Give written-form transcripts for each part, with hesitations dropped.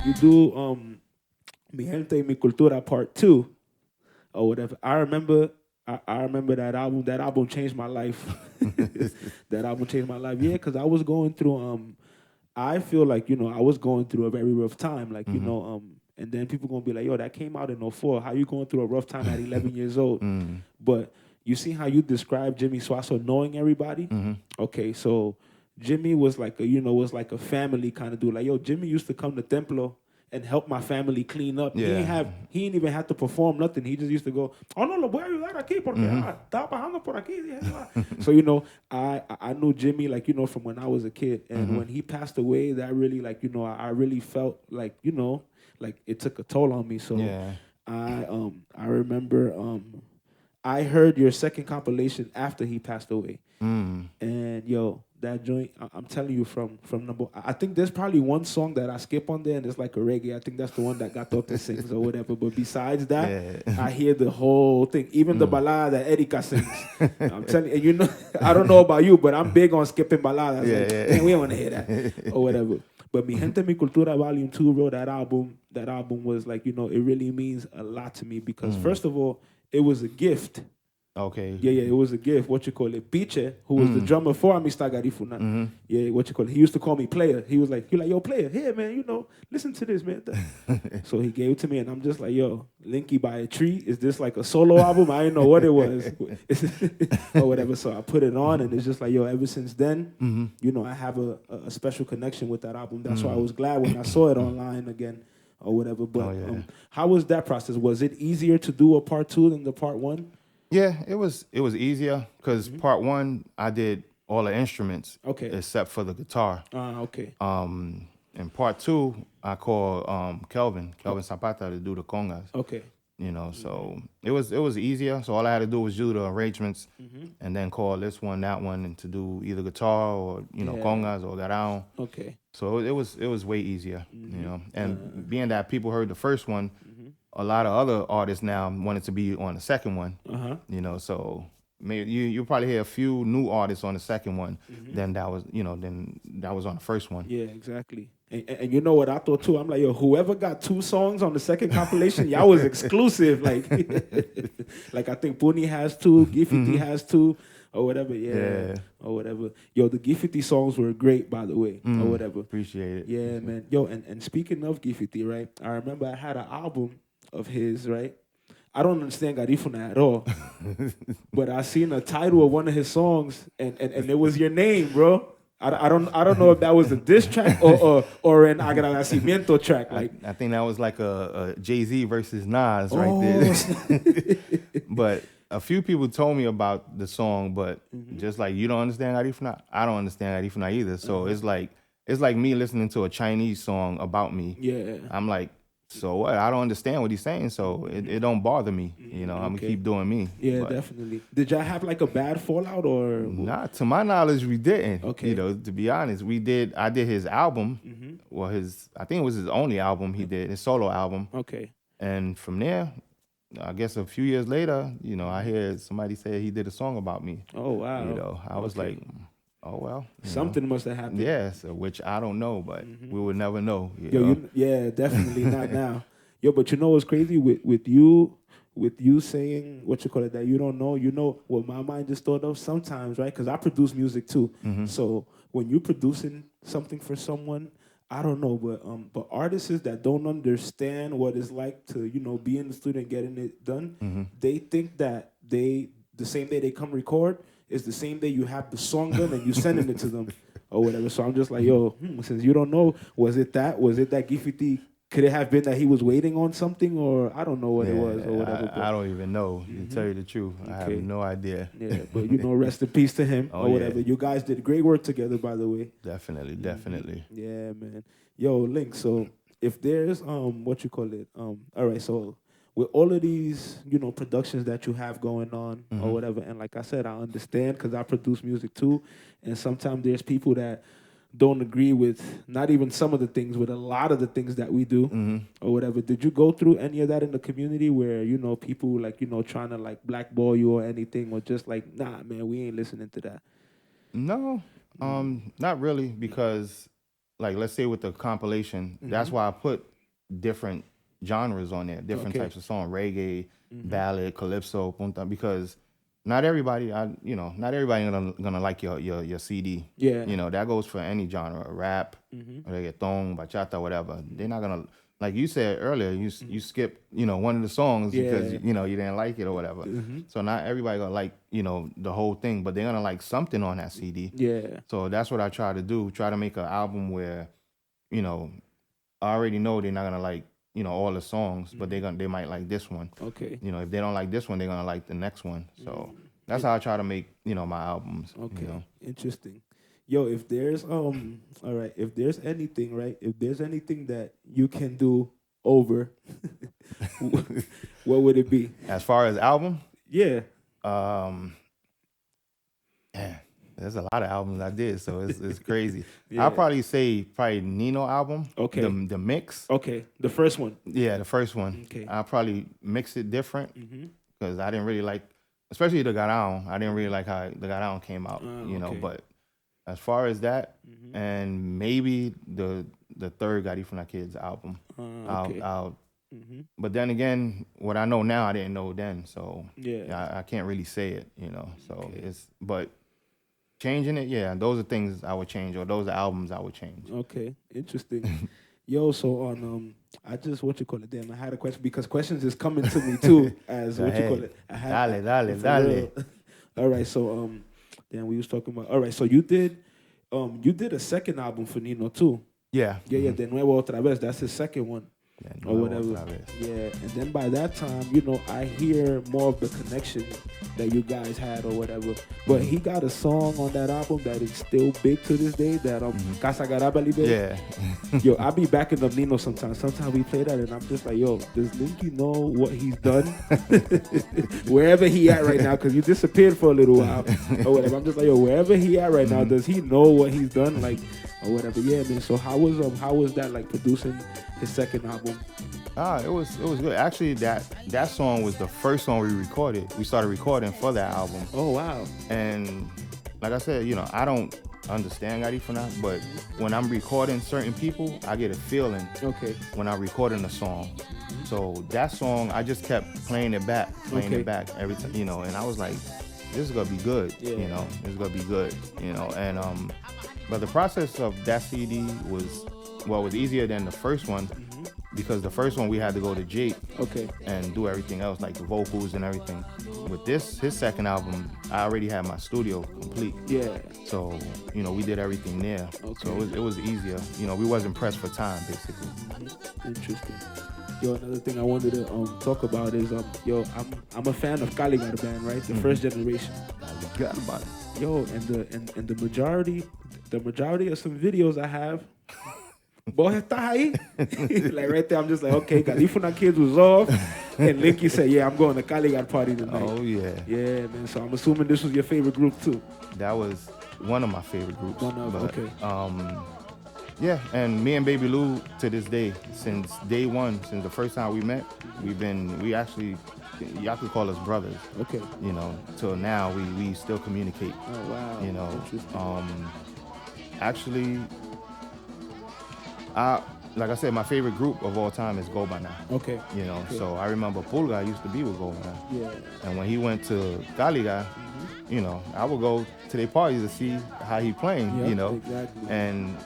You do Mi Gente, Mi Cultura Part 2 or whatever. I remember that album. That album changed my life. That album changed my life. Yeah, because I was going through I feel like, I was going through a very rough time. Like, and then people gonna be like, yo, that came out in '04. How you going through a rough time at 11 years old? But you see how you describe Jimmy Swasso knowing everybody? Okay, so Jimmy was like a family kind of dude. Like, yo, Jimmy used to come to Templo and help my family clean up. Yeah. He didn't even have to perform nothing. He just used to go, oh no, lo voy a ayudar aquí porque estaba bajando por aquí. So, I knew Jimmy, like, from when I was a kid. And when he passed away, that really, like, I really felt like, like it took a toll on me. So Yeah. I remember I heard your second compilation after he passed away. And yo, that joint, I'm telling you, from number, I think there's probably one song that I skip on there, and it's like a reggae. I think that's the one that Gatote sings or whatever. But besides that, I hear the whole thing, even the balada that Erika sings. I'm telling you, and I don't know about you, but I'm big on skipping baladas. We don't want to hear that or whatever. But Mi Gente, Mi Cultura Volume 2, bro, that album was like, it really means a lot to me because first of all, it was a gift. Okay. Yeah, it was a gift. What you call it? Piche, who was the drummer for Amistad Garifuna. Yeah, what you call it? He used to call me player. He was like, yo, player, here, man, listen to this, man. So he gave it to me, and I'm just like, yo, Linky by a Tree. Is this like a solo album? I didn't know what it was. Or whatever. So I put it on, and it's just like, yo, ever since then, I have a special connection with that album. That's why I was glad when I saw it online again or whatever. But how was that process? Was it easier to do a part 2 than the part 1? Yeah, it was easier because part 1 I did all the instruments, except for the guitar. Okay. And part 2 I called Kelvin Zapata to do the congas. Okay. So it was easier. So all I had to do was do the arrangements and then call this one, that one, and to do either guitar or congas or garao. Okay. So it was way easier, And being that people heard the first one, a lot of other artists now wanted to be on the second one. So maybe you probably hear a few new artists on the second one than that was on the first one. Yeah, exactly. And you know what I thought too? I'm like, yo, whoever got 2 songs on the second compilation, y'all was exclusive. Like, like I think Puni has 2, Guifity has 2, or whatever. Yeah, or whatever. Yo, the Guifity songs were great, by the way, or whatever. Appreciate it. Yeah, man. Yo, and speaking of Guifity, right? I remember I had an album of his, right? I don't understand Garifuna at all, but I seen a title of one of his songs, and it was your name, bro. I don't know if that was a diss track or an agradecimiento track. Like I think that was like a Jay-Z versus Nas right there. But a few people told me about the song, but just like you don't understand Garifuna, I don't understand Garifuna either. So it's like me listening to a Chinese song about me. Yeah, I'm like, so what? I don't understand what he's saying, so it don't bother me. I'm gonna keep doing me. Yeah, but definitely. Did y'all have like a bad fallout or? Nah, to my knowledge, we didn't. Okay. To be honest, we did. I did his album. Well, I think it was his only album he did, his solo album. Okay. And from there, I guess a few years later, I hear somebody say he did a song about me. Oh wow. I was like, oh well, something must have happened. Yes, which I don't know, but we would never know. Yeah, definitely not now. Yo, but you know what's crazy with you saying what you call it that you don't know. What my mind just thought of sometimes, right? Because I produce music too. So when you're producing something for someone, I don't know, but artists that don't understand what it's like to be in the studio and getting it done, they think that the same day they come record is the same day you have the song done and you sending it to them or whatever. So I'm just like, yo, since you don't know, was it that Guifity? Could it have been that he was waiting on something, or I don't know what it was or whatever? I don't even know. To tell you the truth, I have no idea. Yeah, but rest in peace to him or whatever. You guys did great work together, by the way. Definitely. Yeah, man. Yo, Link. So if there's what you call it, all right. So with all of these, productions that you have going on or whatever, and like I said, I understand because I produce music too, and sometimes there's people that don't agree with not even some of the things, with a lot of the things that we do or whatever. Did you go through any of that in the community where, people like, trying to like blackball you or anything, or just like, nah, man, we ain't listening to that? No, not really, because like, let's say with the compilation, that's why I put different genres on there, different types of song, reggae, ballad, calypso, punta, because not everybody, not everybody gonna like your CD. Yeah. That goes for any genre, rap, reggaeton, bachata, whatever. They're not gonna, like you said earlier, you skip, one of the songs because, you didn't like it or whatever. So not everybody gonna like, the whole thing, but they're gonna like something on that CD. Yeah. So that's what I try to do, try to make an album where, I already know they're not gonna like, all the songs, but they might like this one. Okay. If they don't like this one, they're gonna like the next one. So that's how I try to make, my albums. Okay. Interesting. Yo, if there's all right, if there's anything, right? If there's anything that you can do over, what would it be? As far as album? Yeah. Yeah. There's a lot of albums I did, so it's crazy. Yeah. I'll probably say Nino album. Okay. The mix. Okay. The first one. Yeah, the first one. Okay. I'll probably mix it different because I didn't really like, especially the Garão. I didn't really like how the Garão came out, okay. But as far as that, and maybe the third Garifuna Kids album, I'll but then again, what I know now, I didn't know then, so I can't really say it, So but changing it, those are things I would change, or those are albums I would change. Okay, interesting. Yo, so on I just I had a question because questions is coming to me too as I had Dale. All right, so then we was talking about, all right, so you did a second album for Nino too. Yeah. De Nuevo Otra Vez, that's his second one. Or whatever. Yeah, and then by that time, I hear more of the connection that you guys had or whatever. But he got a song on that album that is still big to this day, that Casa Garaba Libre. Yeah. Yo, I be backing up Nino sometimes. Sometimes we play that and I'm just like, yo, does Linky know what he's done? Wherever he at right now, because you disappeared for a little while or whatever. I'm just like, yo, wherever he at right now, does he know what he's done? Like, or whatever. Yeah, man. So how was that like producing his second album? It was good. Actually, that song was the first song we recorded. We started recording for that album. Oh wow. And like I said, I don't understand Garifuna, but when I'm recording certain people, I get a feeling when I'm recording a song. So that song, I just kept playing it back every time, and I was like, this is gonna be good, this is gonna be good, and but the process of that CD was easier than the first one, because the first one we had to go to Jake and do everything else, like the vocals and everything. With his second album, I already had my studio complete. Yeah. So, we did everything there. Okay. So it was easier. We wasn't pressed for time, basically. Interesting. Yo, another thing I wanted to talk about is I'm a fan of Kaligar band, right? The first generation. Kaligar. Yo, and the majority of some videos I have, boy, está ahí. Like right there, I'm just like, okay, Garifuna Kids was off, and Linky said, yeah, I'm going to Kaligar party tonight. Oh yeah. Yeah, man. So I'm assuming this was your favorite group too. That was one of my favorite groups. Okay. Yeah, and me and Babylou to this day, since day one, since the first time we met, we actually, y'all could call us brothers. Okay. Till now we still communicate. Oh wow. Actually, like I said, my favorite group of all time is Go By Now. Okay. So I remember Pulga used to be with Go By Now. Yeah. And when he went to Kaligar, I would go to their parties to see how he playing, Exactly. And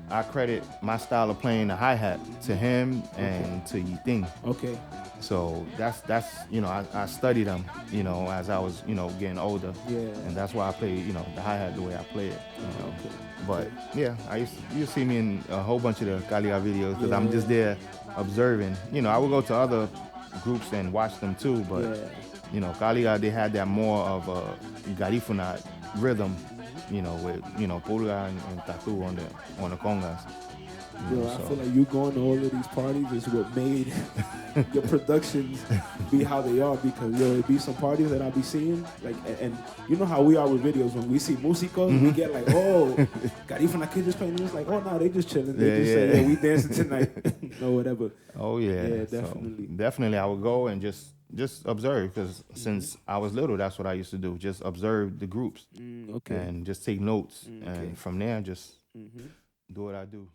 I credit my style of playing the hi-hat to him and to Yiting. Okay. So that's I studied them, as I was, getting older. Yeah. And that's why I play, the hi-hat the way I play it. Okay. But yeah, you see me in a whole bunch of the Kaligar videos because I'm just there observing. I would go to other groups and watch them too, but Kaligar, they had that more of a Garifuna rhythm, with Pulga and Tatu on the congas. Yo, I feel like you going to all of these parties is what made your productions be how they are, because yo, it be some parties that I be seeing, like, and you know how we are with videos, when we see músicos, we get like, oh, Garifuna na kids just playing, it's like, oh no, they just chilling, they just say, yeah, we dancing tonight, or whatever. Oh yeah, yeah, definitely. So, definitely, I would go and just observe, because since I was little, that's what I used to do, just observe the groups, Okay. and just take notes, and from there, just do what I do.